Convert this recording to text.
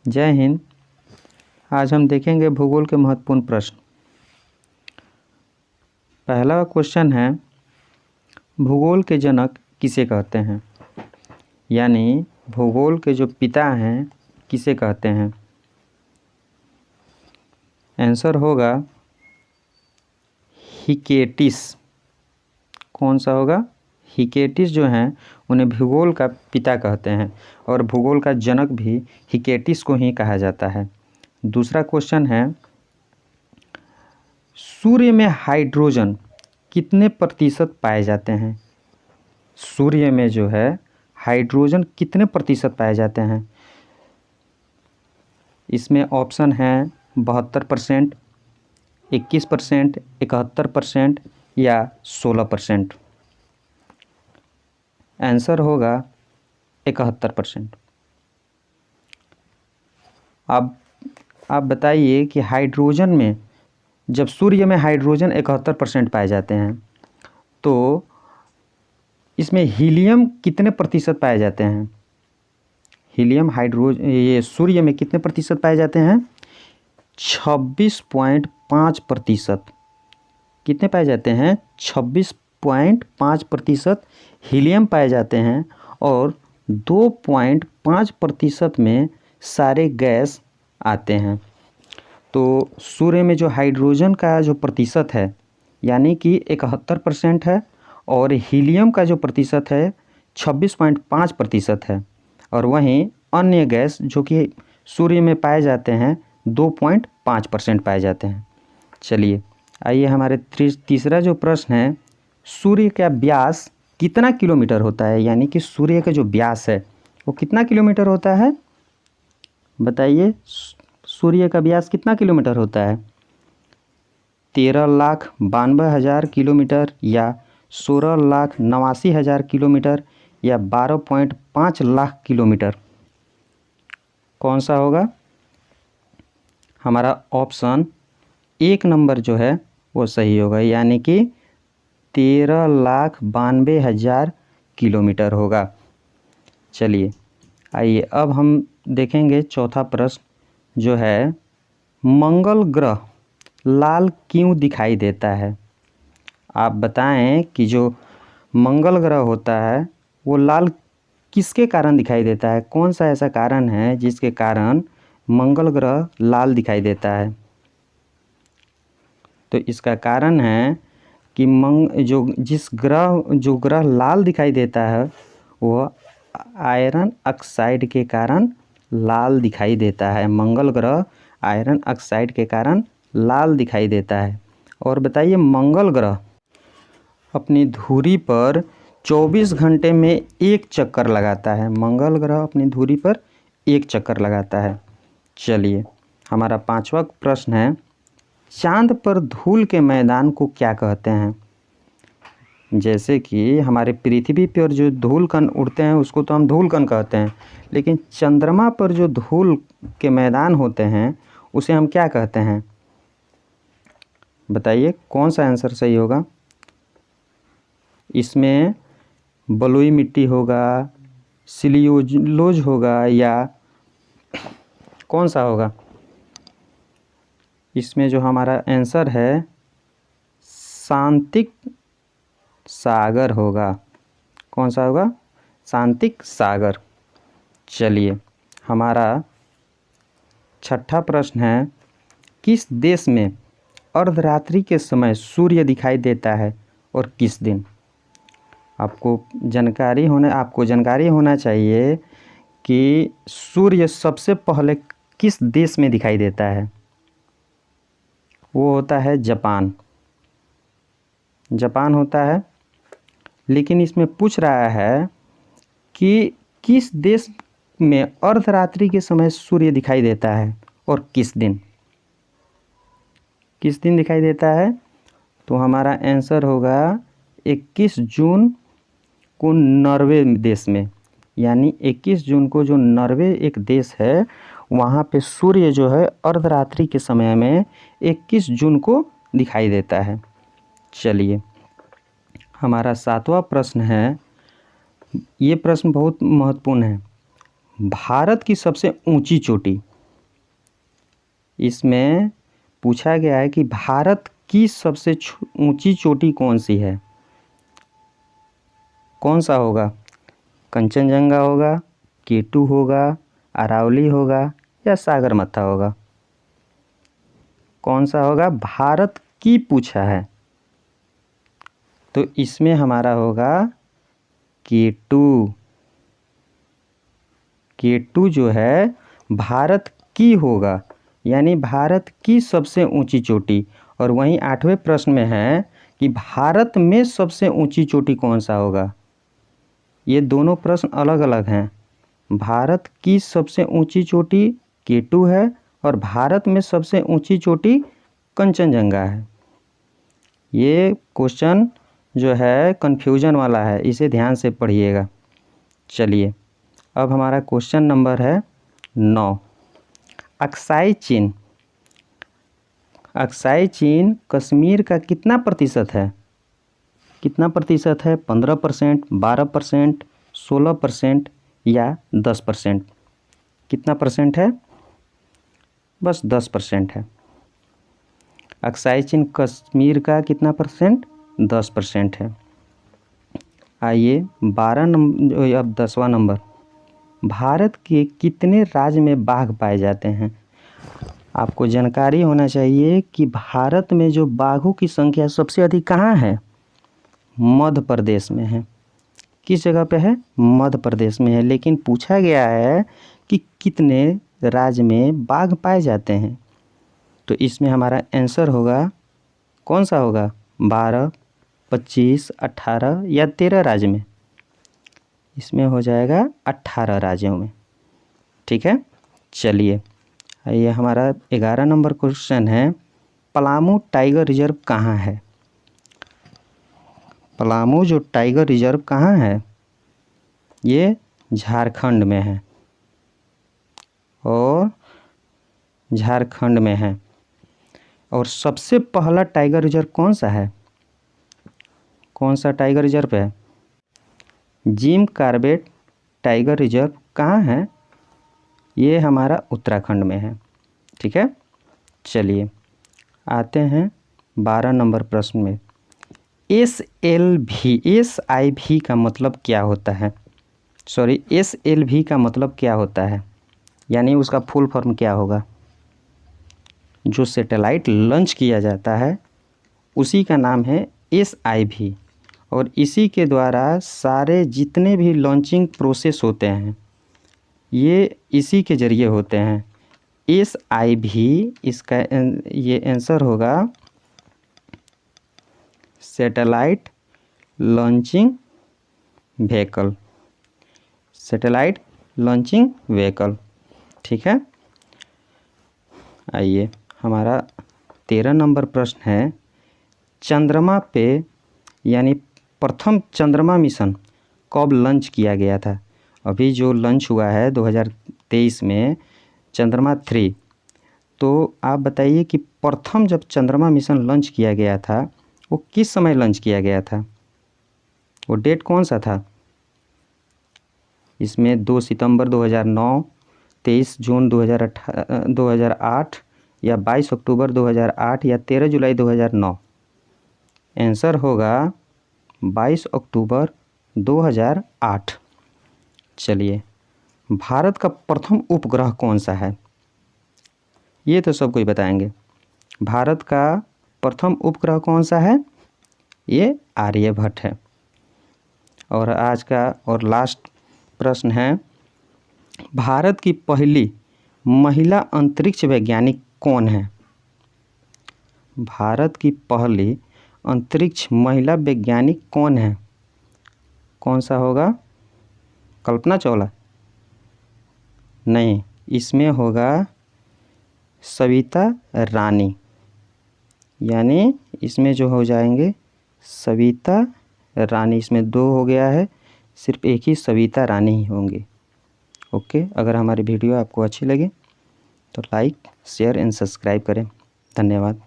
जय हिंद। आज हम देखेंगे भूगोल के महत्वपूर्ण प्रश्न। पहला क्वेश्चन है, भूगोल के जनक किसे कहते हैं? यानी भूगोल के जो पिता हैं किसे कहते हैं? आंसर होगा हिकेटिस। कौन सा होगा? हिकेटिस जो हैं उन्हें भूगोल का पिता कहते हैं और भूगोल का जनक भी हिकेटिस को ही कहा जाता है। दूसरा क्वेश्चन है, सूर्य में हाइड्रोजन कितने प्रतिशत पाए जाते हैं? सूर्य में जो है हाइड्रोजन कितने प्रतिशत पाए जाते हैं? इसमें ऑप्शन है 72%, 21%, 71% या 16%। आंसर होगा 71%। अब आप बताइए कि हाइड्रोजन में, जब सूर्य में हाइड्रोजन 71% पाए जाते हैं तो इसमें हीलियम कितने प्रतिशत पाए जाते हैं? हीलियम ये सूर्य में कितने प्रतिशत पाए जाते हैं? 26.5%। कितने पाए जाते हैं? 26.5% हीलियम पाए जाते हैं और 2.5% में सारे गैस आते हैं। तो सूर्य में जो हाइड्रोजन का जो प्रतिशत है यानी कि 71% है और हीलियम का जो प्रतिशत है 26.5% है और वहीं अन्य गैस जो कि सूर्य में पाए जाते हैं 2.5% पाए जाते हैं। चलिए आइए हमारे तीसरा जो प्रश्न है, सूर्य का व्यास कितना किलोमीटर होता है? यानी कि सूर्य का जो व्यास है वो कितना किलोमीटर होता है? बताइए, सूर्य का व्यास कितना किलोमीटर होता है? 13,92,000 किलोमीटर या 16,89,000 किलोमीटर या 12.5 लाख किलोमीटर? कौन सा होगा? हमारा ऑप्शन 1 नंबर जो है वो सही होगा, यानी कि 13,92,000 किलोमीटर होगा। चलिए आइए अब हम देखेंगे चौथा प्रश्न जो है, मंगल ग्रह लाल क्यों दिखाई देता है? आप बताएं कि जो मंगल ग्रह होता है वो लाल किसके कारण दिखाई देता है? कौन सा ऐसा कारण है जिसके कारण मंगल ग्रह लाल दिखाई देता है? तो इसका कारण है कि जो ग्रह लाल दिखाई देता है वो आयरन ऑक्साइड के कारण लाल दिखाई देता है। मंगल ग्रह आयरन ऑक्साइड के कारण लाल दिखाई देता है। और बताइए, मंगल ग्रह अपनी धुरी पर 24 घंटे में एक चक्कर लगाता है। मंगल ग्रह अपनी धुरी पर एक चक्कर लगाता है। चलिए हमारा पांचवा प्रश्न है, चांद पर धूल के मैदान को क्या कहते हैं? जैसे कि हमारे पृथ्वी पर जो धूल कण उड़ते हैं उसको तो हम धूल कण कहते हैं, लेकिन चंद्रमा पर जो धूल के मैदान होते हैं उसे हम क्या कहते हैं? बताइए कौन सा आंसर सही होगा? इसमें बलुई मिट्टी होगा, सिलियोलोज होगा या कौन सा होगा? इसमें जो हमारा आंसर है शांतिक सागर होगा। कौन सा होगा? शांतिक सागर। चलिए हमारा छठा प्रश्न है, किस देश में अर्धरात्रि के समय सूर्य दिखाई देता है और किस दिन? आपको जानकारी होना चाहिए कि सूर्य सबसे पहले किस देश में दिखाई देता है। वो होता है जापान होता है। लेकिन इसमें पूछ रहा है कि किस देश में अर्धरात्रि के समय सूर्य दिखाई देता है और किस दिन दिखाई देता है? तो हमारा आंसर होगा 21 जून को नॉर्वे देश में। यानी 21 जून को जो नॉर्वे एक देश है वहाँ पे सूर्य जो है अर्धरात्रि के समय में 21 जून को दिखाई देता है। चलिए हमारा सातवां प्रश्न है, ये प्रश्न बहुत महत्वपूर्ण है। भारत की सबसे ऊंची चोटी इसमें पूछा गया है कि भारत की सबसे ऊंची चोटी कौन सी है। कौन सा होगा? कंचनजंगा होगा, केटू होगा, अरावली होगा या सागरमाथा होगा? कौन सा होगा? भारत की पूछा है तो इसमें हमारा होगा केटू। केटू जो है भारत की होगा, यानी भारत की सबसे ऊंची चोटी। और वहीं 8वें प्रश्न में है कि भारत में सबसे ऊंची चोटी कौन सा होगा। ये दोनों प्रश्न अलग अलग हैं। भारत की सबसे ऊंची चोटी केटू है और भारत में सबसे ऊंची चोटी कंचनजंगा है। ये क्वेश्चन जो है कन्फ्यूजन वाला है, इसे ध्यान से पढ़िएगा। चलिए, अब हमारा क्वेश्चन नंबर है 9। अक्साई चीन। अक्साई चीन कश्मीर का कितना प्रतिशत है? कितना प्रतिशत है? 15%, 12%, 16% या 10%? कितना परसेंट है? बस 10% है। अक्साई चीन कश्मीर का कितना परसेंट? 10% है। आइए 12 नंबर, अब 10वां नंबर। भारत के कितने राज्य में बाघ पाए जाते हैं? आपको जानकारी होना चाहिए कि भारत में जो बाघों की संख्या सबसे अधिक कहाँ है? मध्य प्रदेश में है। किस जगह पे है? मध्य प्रदेश में है। लेकिन पूछा गया है कि कितने राज्य में बाघ पाए जाते हैं, तो इसमें हमारा आंसर होगा, कौन सा होगा? 12, 25, 18 या 13 राज्य में? इसमें हो जाएगा 18 राज्यों में। ठीक है, चलिए ये हमारा 11 नंबर क्वेश्चन है। पलामू टाइगर रिजर्व कहाँ है? पलामू जो टाइगर रिजर्व कहाँ है? ये झारखंड में है, और झारखंड में है। और सबसे पहला टाइगर रिजर्व कौन सा है? कौन सा टाइगर रिजर्व है? जिम कॉर्बेट टाइगर रिजर्व कहाँ है? ये हमारा उत्तराखंड में है। ठीक है, चलिए आते हैं 12 नंबर प्रश्न में। SIV का मतलब क्या होता है? SLV का मतलब क्या होता है, यानी उसका फुल फॉर्म क्या होगा? जो सैटेलाइट लॉन्च किया जाता है उसी का नाम है SIV, और इसी के द्वारा सारे जितने भी लॉन्चिंग प्रोसेस होते हैं ये इसी के ज़रिए होते हैं। SIV, इसका ये आंसर होगा satellite launching vehicle. Satellite launching vehicle. ठीक है, आइए हमारा 13 नंबर प्रश्न है। चंद्रमा पे यानी प्रथम चंद्रमा मिशन कब लॉन्च किया गया था? अभी जो लॉन्च हुआ है 2023 में चंद्रमा 3, तो आप बताइए कि प्रथम जब चंद्रमा मिशन लॉन्च किया गया था वो किस समय लॉन्च किया गया था? वो डेट कौन सा था? इसमें 2 सितंबर 2009, 23 जून 2008 या 22 अक्टूबर 2008 या 13 जुलाई 2009? आंसर होगा 22 अक्टूबर 2008। चलिए, भारत का प्रथम उपग्रह कौन सा है? ये तो सब कोई बताएंगे। भारत का प्रथम उपग्रह कौन सा है? ये आर्यभट्ट है। और आज का और लास्ट प्रश्न है, भारत की पहली महिला अंतरिक्ष वैज्ञानिक कौन है? भारत की पहली अंतरिक्ष महिला वैज्ञानिक कौन है? कौन सा होगा? कल्पना चावला? नहीं, इसमें होगा सविता रानी, यानी इसमें जो हो जाएंगे सविता रानी। इसमें 2 हो गया है, सिर्फ एक ही सविता रानी ही होंगी। ओके, अगर हमारी वीडियो आपको अच्छी लगे तो लाइक, शेयर एंड सब्सक्राइब करें। धन्यवाद।